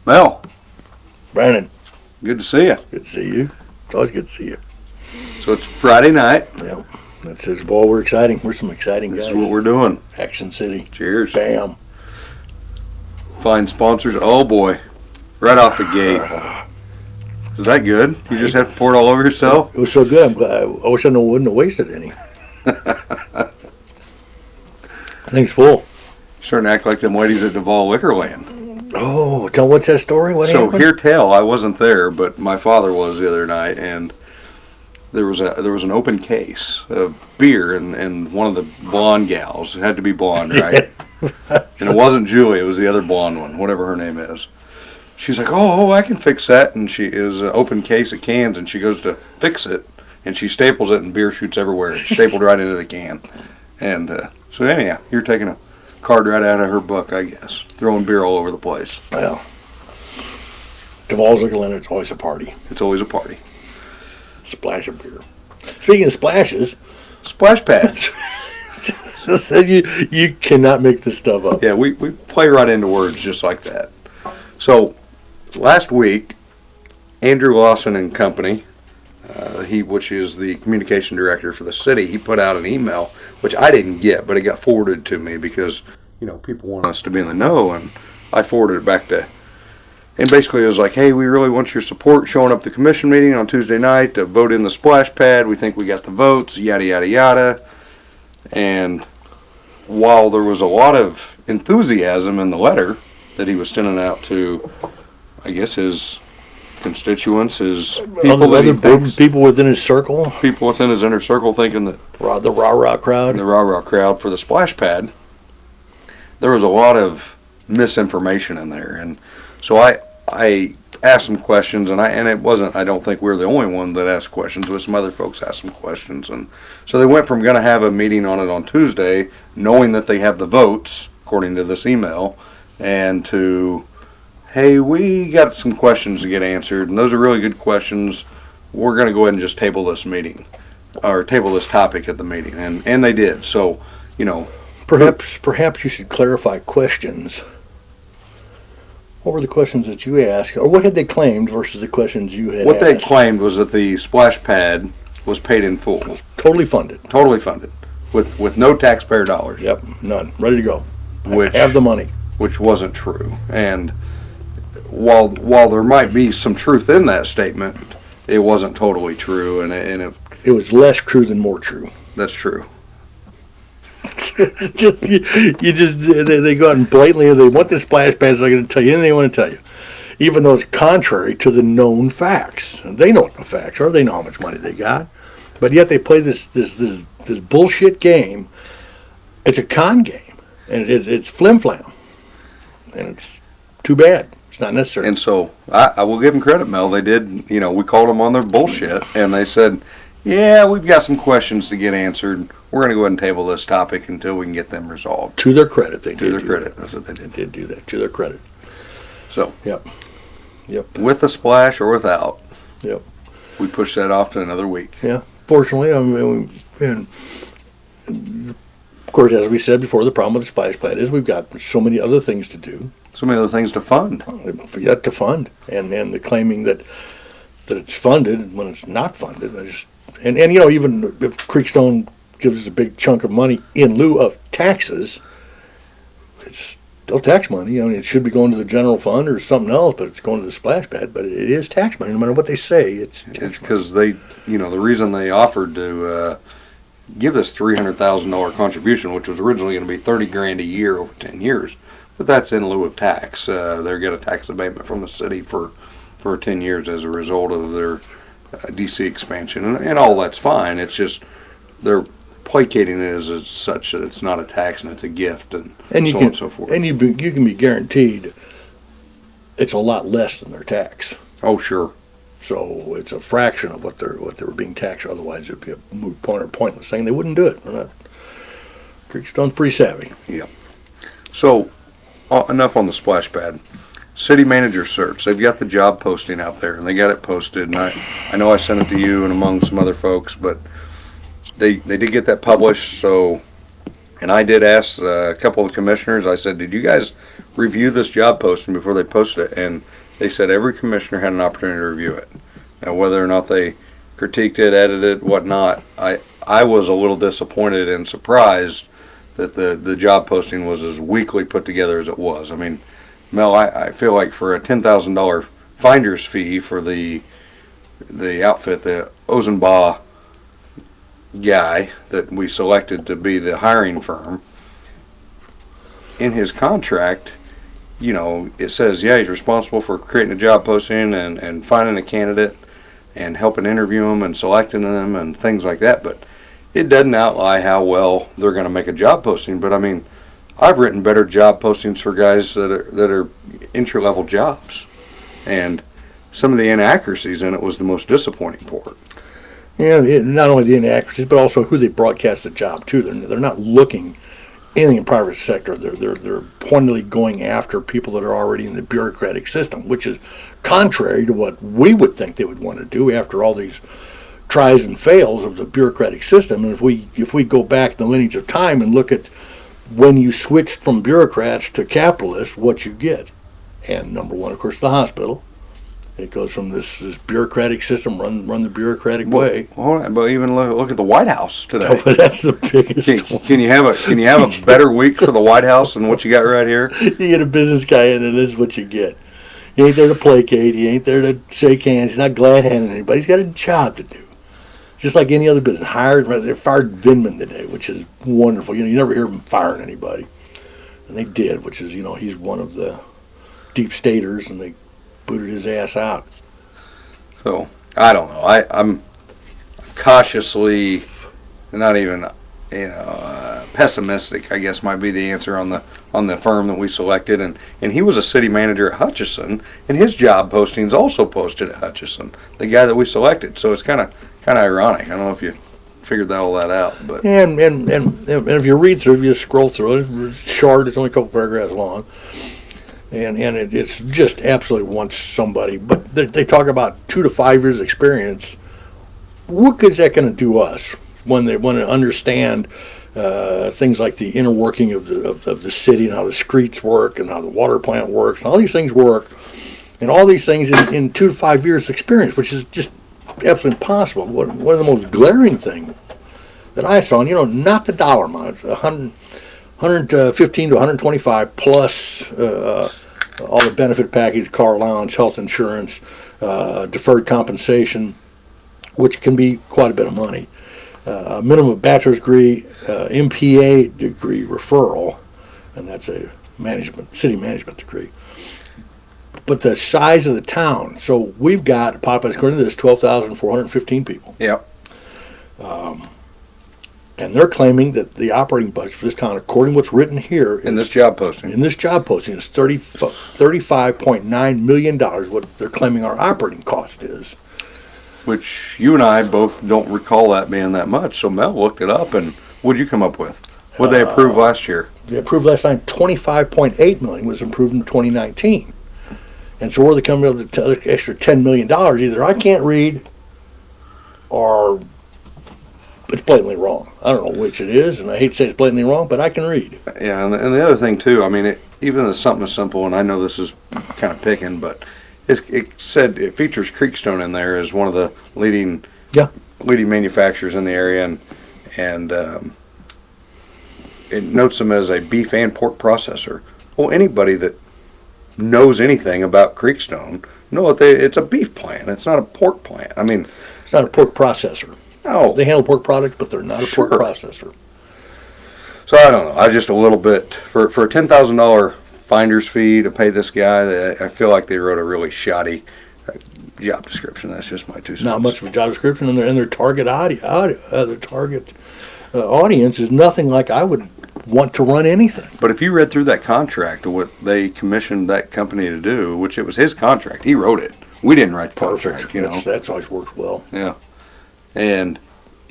Mel, Brandon, good to see you. good to see you. It's always good to see you. So it's Friday night. Yeah. That says, boy, we're exciting. We're some exciting guys. This is what we're doing. Action City. Cheers. Bam. Find sponsors. Oh boy, right off the gate. Is that good? You just have to pour it all over yourself? It was so good. I'm glad. I wish I wouldn't have wasted any. Thing's full. Starting to act like them ladies at Duval Liquorland. Oh, what's that story? What So happened? I wasn't there, but my father was the other night, and there was an open case of beer, and one of the blonde gals, it had to be blonde, right? And it wasn't Julie, it was the other blonde one, whatever her name is. She's like, oh, I can fix that, and she is an open case of cans, and she goes to fix it, and she staples it, and beer shoots everywhere. It's stapled right into the can. And so anyhow, you're taking a card right out of her book, I guess. Throwing beer all over the place. Well, Duval's Liquorland, it's always a party. It's always a party. Splash of beer. Speaking of splashes, Splash pads. you cannot make this stuff up. Yeah, we play right into words just like that. So, last week, Andrew Lawson and Company, which is the communication director for the city, he put out an email, which I didn't get, but it got forwarded to me because, people want us to be in the know, and I forwarded it back to, and basically it was like, hey, we really want your support showing up at the commission meeting on Tuesday night to vote in the splash pad. We think we got the votes, yada, yada, yada. And while there was a lot of enthusiasm in the letter that he was sending out to, I guess, his constituents, his people that he thinks, people within his circle, people within his inner circle thinking that the rah-rah crowd, the rah-rah crowd for the splash pad, there was a lot of misinformation in there. And so I asked some questions, and it wasn't, I don't think we were the only one that asked questions, but some other folks asked some questions. And so they went from going to have a meeting on it on Tuesday, knowing that they have the votes, according to this email, and to, hey, we got some questions to get answered, and those are really good questions. We're going to go ahead and just table this meeting, or table this topic at the meeting. And they did. So, Perhaps you should clarify questions. What were the questions that you asked, or what had they claimed versus the questions you had what asked? they claimed was that the splash pad was paid in full. Totally funded. Totally funded. With no taxpayer dollars. Yep, none. Ready to go. Which, have the money. Which wasn't true. And while there might be some truth in that statement, it wasn't totally true, and it was less true than more true. That's true. They go out and blatantly, they want the splash pads, they're going to tell you anything they want to tell you, even though it's contrary to the known facts. And they know what the facts are. They know how much money they got, but yet they play this bullshit game. It's a con game, and it's flim flam, and it's too bad. It's not necessary. And so I will give them credit, Mel. They did. We called them on their bullshit, and they said, yeah, we've got some questions to get answered. We're going to go ahead and table this topic until we can get them resolved. To their credit, they did. To their credit, that's what they did. They did do that. To their credit. So. Yep. With a splash or without. Yep. We push that off to another week. Yeah. Fortunately, and of course, as we said before, the problem with the splash pad is we've got so many other things to do. So many other things to fund. We got to fund, and the claiming that it's funded when it's not funded. And even if Creekstone gives us a big chunk of money in lieu of taxes, it's still tax money. It should be going to the general fund or something else, but it's going to the splash pad. But it is tax money, no matter what they say. It's because they, the reason they offered to give this $300,000 contribution, which was originally going to be $30,000 a year over 10 years, but that's in lieu of tax. They're getting a tax abatement from the city for 10 years as a result of their DC expansion, and all that's fine. It's just they're placating it as such that it's not a tax and it's a gift, and so on and so forth. And you can be guaranteed it's a lot less than their tax. Oh, sure. So it's a fraction of what they were being taxed. Otherwise, it'd be a moot point or pointless thing. They wouldn't do it. Creekstone's pretty savvy. Yeah. So enough on the splash pad. City manager search. They've got the job posting out there, and they got it posted. And I know I sent it to you and among some other folks, but they did get that published. So, and I did ask a couple of commissioners. I said, did you guys review this job posting before they posted it, and they said every commissioner had an opportunity to review it. And whether or not they critiqued it, edited it, whatnot, I was a little disappointed and surprised that the job posting was as weakly put together as it was. I mean, Mel, I feel like for a $10,000 finder's fee for the outfit, the Ozenbaugh guy that we selected to be the hiring firm, in his contract, you know, it says, yeah, he's responsible for creating a job posting and finding a candidate and helping interview them and selecting them and things like that. But it doesn't outline how well they're going to make a job posting. But I mean, I've written better job postings for guys that are entry-level jobs, and some of the inaccuracies in it was the most disappointing part. Yeah, not only the inaccuracies, but also who they broadcast the job to. They're not looking anything in the private sector. They're pointedly going after people that are already in the bureaucratic system, which is contrary to what we would think they would want to do after all these tries and fails of the bureaucratic system. And if we go back the lineage of time and look at when you switched from bureaucrats to capitalists, what you get. And number one, of course, the hospital. It goes from this bureaucratic system, run the bureaucratic way. Well, but even look at the White House today. Oh, that's the biggest one. Can you have a better week for the White House than what you got right here? You get a business guy in, and this is what you get. He ain't there to placate. He ain't there to shake hands. He's not glad-handing anybody. He's got a job to do, just like any other business. They fired Vindman today, which is wonderful. You never hear them firing anybody, and they did, which is he's one of the deep staters, and they booted his ass out. So I don't know. I'm cautiously, not even pessimistic, I guess might be the answer on the firm that we selected. And he was a city manager at Hutchison, and his job posting's also posted at Hutchison, the guy that we selected. So it's kind of ironic. I don't know if you figured all that out, but and if you read through, if you scroll through it, it's short. It's only a couple paragraphs long. And it's just absolutely wants somebody. But they talk about 2 to 5 years experience. What is that going to do us when they want to understand things like the inner working of the city and how the streets work and how the water plant works and all these things work, and all these things in 2 to 5 years experience, which is just absolutely impossible. One of the most glaring things that I saw, and not the dollar amount, 115 to 125 plus all the benefit package, car allowance, health insurance, deferred compensation, which can be quite a bit of money. Minimum bachelor's degree, MPA degree referral, and that's a city management degree. But the size of the town, so we've got, population according to this, 12,415 people. Yep. And they're claiming that the operating budget for this town, according to what's written here, in this job posting, is $35.9 million, what they're claiming our operating cost is. Which you and I both don't recall that being that much. So Mel looked it up, and what'd you come up with? What did they approve last year? They approved last time $25.8 million was approved in 2019. And so where they come up with the extra $10 million, either I can't read or it's blatantly wrong. I don't know which it is, and I hate to say it's blatantly wrong, but I can read. Yeah, and the other thing, too, I mean, even as something as simple, and I know this is kind of picking, but it said it features Creekstone in there as one of the leading manufacturers in the area, and it notes them as a beef and pork processor. Well, anybody that knows anything about Creekstone knows it's a beef plant. It's not a pork plant. I mean, it's not a pork processor. No. They handle pork products, but they're not a pork processor. So I don't know. I just a little bit for a $10,000 finder's fee to pay this guy. I feel like they wrote a really shoddy job description. That's just my 2 cents. Not much of a job description, and their target audience is nothing like I would want to run anything. But if you read through that contract, what they commissioned that company to do, which it was his contract, he wrote it. We didn't write the contract. That's always works well. Yeah. And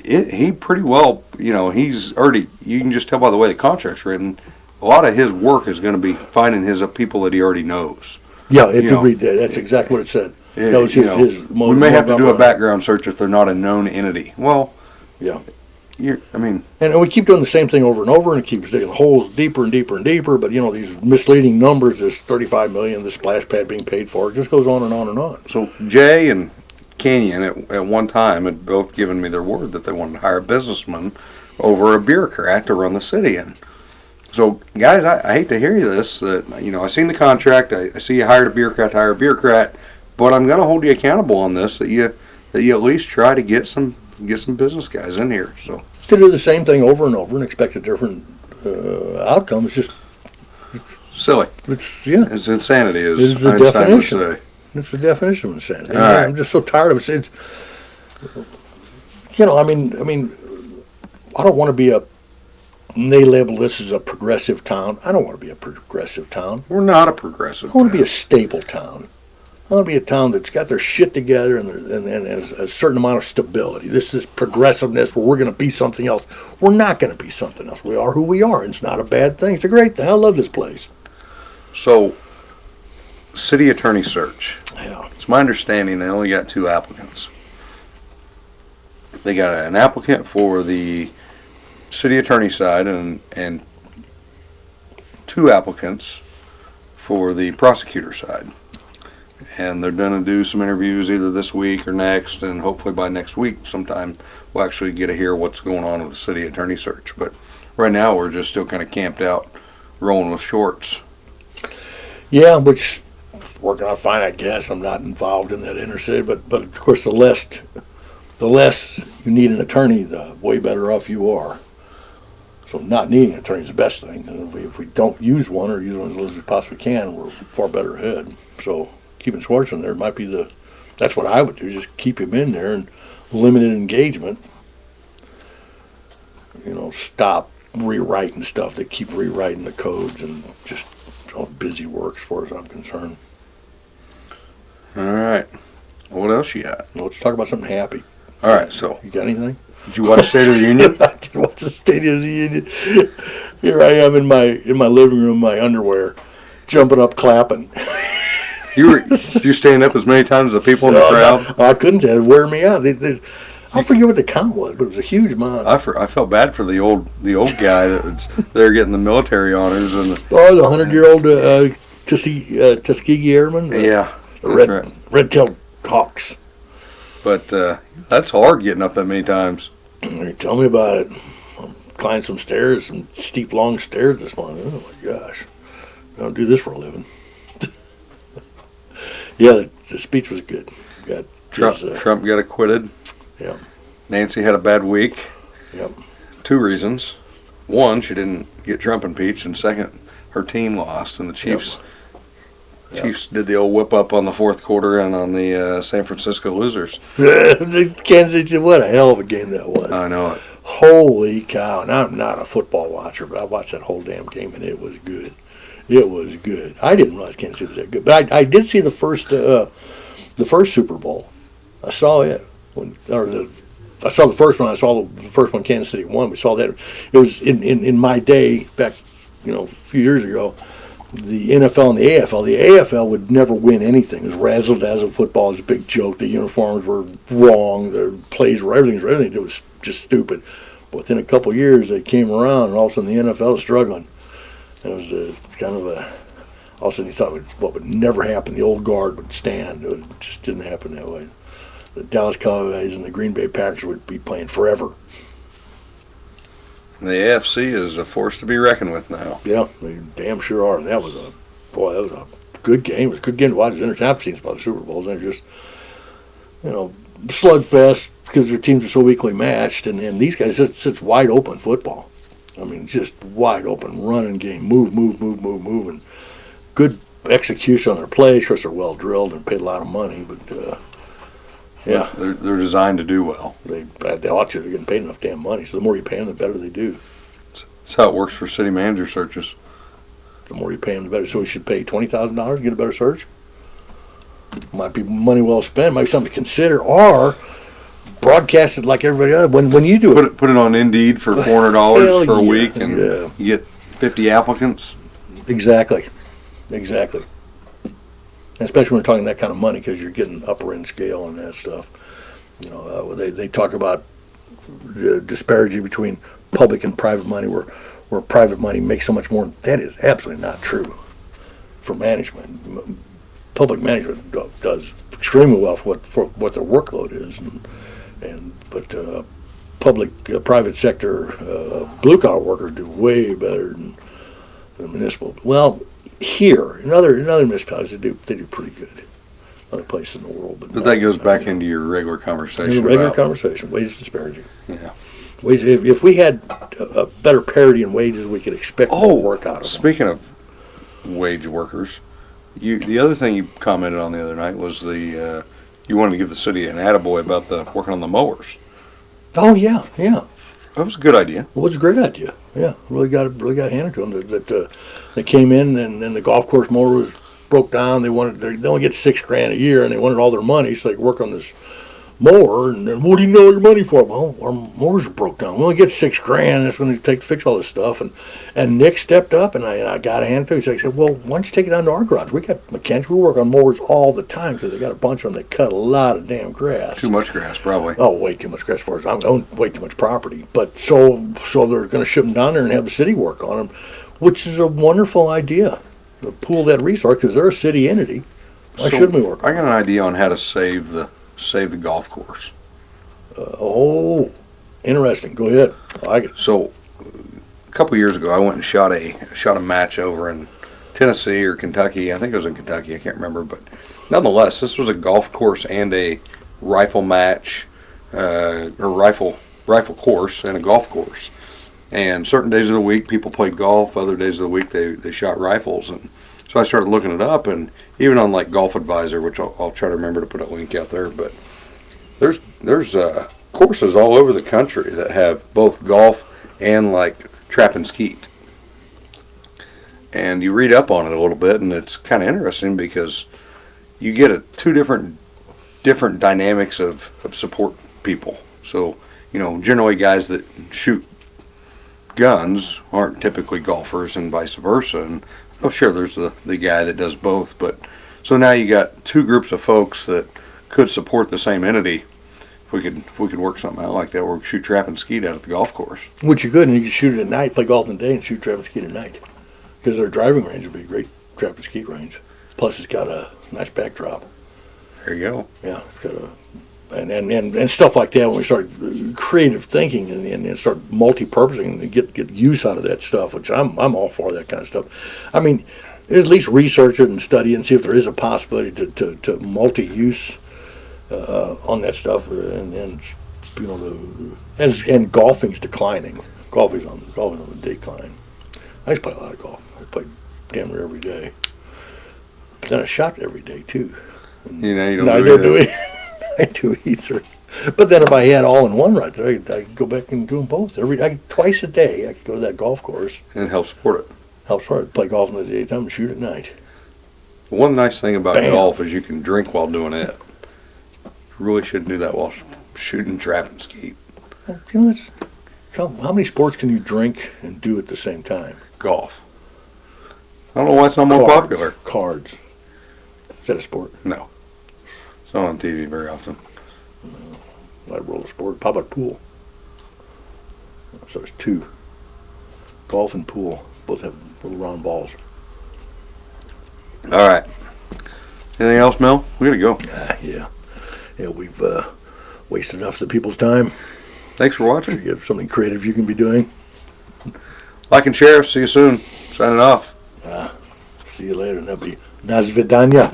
he pretty well, he's already, you can just tell by the way the contract's written, a lot of his work is going to be finding his people that he already knows. Yeah, if you read that, that's exactly what it said. That was his we may have to do a background search if they're not a known entity. Well, yeah. And we keep doing the same thing over and over, and it keeps digging holes deeper and deeper and deeper. But these misleading numbers, this 35 million, the splash pad being paid for, it just goes on and on and on. So Jay and Kenyon at one time had both given me their word that they wanted to hire a businessman over a bureaucrat to run the city. And so, guys, I hate to hear you this. That I seen the contract. I see you hired a bureaucrat to hire a bureaucrat, but I'm going to hold you accountable on this. That you at least try to get some business guys in here. So to do the same thing over and over and expect a different outcome is just silly. It's insanity, as it's the Einstein would definition. say. It's the definition of insanity. All right. I'm just so tired of it. I mean, I don't want to be they label this as a progressive town. I don't want to be a progressive town. We're not a progressive I want to be a stable town. I want to be a town that's got their shit together and has a certain amount of stability. This progressiveness where we're going to be something else. We're not going to be something else. We are who we are. And it's not a bad thing. It's a great thing. I love this place. So, city attorney search. Yeah. It's my understanding they only got 2 applicants. They got an applicant for the city attorney side and 2 applicants for the prosecutor side. And they're going to do some interviews either this week or next, and hopefully by next week sometime we'll actually get to hear what's going on with the city attorney search. But right now we're just still kind of camped out, rolling with shorts. Yeah, which working out fine, I guess. I'm not involved in that intercity, but of course the less you need an attorney, the way better off you are. So not needing an attorney is the best thing. And if we don't use one or use one as little as we possibly can, we're far better ahead. So keeping Schwartz in there might be that's what I would do, just keep him in there and limited engagement. Stop rewriting stuff. They keep rewriting the codes and just all busy work as far as I'm concerned. All right. What else you got? Well, let's talk about something happy. All right, so. You got anything? Did you watch State of the Union? I did watch the State of the Union. Here I am in my living room, my underwear, jumping up, clapping. Did you stand up as many times as the people in the crowd? No, I couldn't. It would wear me out. I forget what the count was, but it was a huge amount. I felt bad for the old guy that was there getting the military honors and the 100-year-old Tuskegee Airman. Yeah, the red-tailed hawks. But that's hard getting up that many times. Tell me about it. I climbed some stairs, some steep, long stairs this morning. Oh my gosh! I don't do this for a living. Yeah, the speech was good. Trump got acquitted. Yeah. Nancy had a bad week. Yep. 2 reasons. One, she didn't get Trump impeached, and second, her team lost, and the Chiefs. Yep. Chiefs did the old whip up on the 4th quarter and on the San Francisco losers. The Kansas City, what a hell of a game that was. I know it. Holy cow! And I'm not a football watcher, but I watched that whole damn game, and it was good. It was good. I didn't realize Kansas City was that good, but I did see the first Super Bowl. I saw it I saw the first one. I saw the first one Kansas City won. We saw that. It was in my day back, a few years ago. The NFL and the AFL. The AFL would never win anything. It was razzle-dazzle football. It was a big joke. The uniforms were wrong. The plays were everything. It was just stupid. But within a couple of years, they came around, and all of a sudden the NFL was struggling. It was all of a sudden you thought what would never happen. The old guard would stand. It just didn't happen that way. The Dallas Cowboys and the Green Bay Packers would be playing forever. The AFC is a force to be reckoned with now. Yeah, they damn sure are. And that was a good game. It was a good game to watch. I've seen some other Super Bowls, and they're just, slugfest because their teams are so equally matched. And these guys, it's wide open football. I mean, just wide open, running game, move, and good execution on their plays. Of course, they're well drilled and paid a lot of money, but yeah, they're designed to do well. They ought to. They're getting paid enough damn money. So the more you pay them, the better they do. That's how it works for city manager searches. The more you pay them, the better. So we should pay $20,000 to get a better search. Might be money well spent. Might be something to consider, or broadcast it like everybody else. When you do it, put it on Indeed for $400 for a week, and you get 50 applicants. Exactly. Especially when we're talking that kind of money, because you're getting upper end scale and that stuff. They talk about disparaging between public and private money, where private money makes so much more. That is absolutely not true for management. Public management does extremely well for what their workload is, but private sector blue collar workers do way better than municipal. Well, here in other municipalities they do pretty good. Other places in the world, but that goes back into your regular conversation. Wages disparaging. Yeah. Wages. If we had a better parity in wages, we could expect more work out of them. Speaking of wage workers, the other thing you commented on the other night was you wanted to give the city an attaboy about the working on the mowers. Oh yeah. That was a good idea. It was a great idea. Yeah, really got handed to them. That they came in and the golf course mower was broke down. They only get $6,000 a year, and they wanted all their money so they could work on this mower. And then, what do you know your money for? Well, our mowers are broke down. We only get $6,000. That's when they take to fix all this stuff. And Nick stepped up, and I got a hand to him. He said, "Well, why don't you take it down to our garage? We got mechanics. We work on mowers all the time because they got a bunch of them. They cut a lot of damn grass. Too much grass, probably. Oh, way too much grass. As far as I'm own way too much property. But so they're going to ship them down there and have the city work on them, which is a wonderful idea. To pool that resource because they're a city entity. Why shouldn't we work? I got an idea on how to save the golf course. Interesting. Go ahead. I like it. So, a couple years ago, I went and shot a match over in Tennessee or Kentucky. I think it was in Kentucky. I can't remember, but nonetheless, this was a golf course and a rifle match, or rifle course and a golf course. And certain days of the week, people played golf. Other days of the week, they shot rifles. And so I started looking it up, and even on like Golf Advisor, which I'll try to remember to put a link out there. But there's courses all over the country that have both golf and like trap and skeet. And you read up on it a little bit, and it's kind of interesting because you get two different dynamics of support people. So generally guys that shoot guns aren't typically golfers and vice versa. And sure, there's the guy that does both, but so now you got two groups of folks that could support the same entity. If we could work something out like that, where we could shoot trap and skeet out at the golf course. Which you could, and you could shoot it at night, play golf in the day, and shoot trap and skeet at night. Because their driving range would be a great trap and skeet range. Plus, it's got a nice backdrop. There you go. Yeah, it's got and stuff like that. When we start creative thinking and start multi-purposing and get use out of that stuff, which I'm all for that kind of stuff. I mean, at least research it and study it and see if there is a possibility to multi-use on that stuff. And golfing's declining. Golfing's on the decline. I used to play a lot of golf. I played damn near every day. But then I shot every day too. You don't do it. I do either. But then if I had all in one right there, I could go back and do them both. Twice a day I could go to that golf course. And help support it. Play golf in the daytime and shoot at night. One nice thing about golf is you can drink while doing it. You really shouldn't do that while shooting trap and skeet. How many sports can you drink and do at the same time? Golf. I don't know why it's not more popular. Cards. Is that a sport? No. It's not on TV very often. I roll a sport. How about pool? So there's two. Golf and pool. Both have little round balls. All right. Anything else, Mel? We gotta go. Yeah. Yeah, we've wasted enough of the people's time. Thanks for watching. So you have something creative you can be doing. Like and share. See you soon. Signing off. See you later. That'll be Nazvidanya.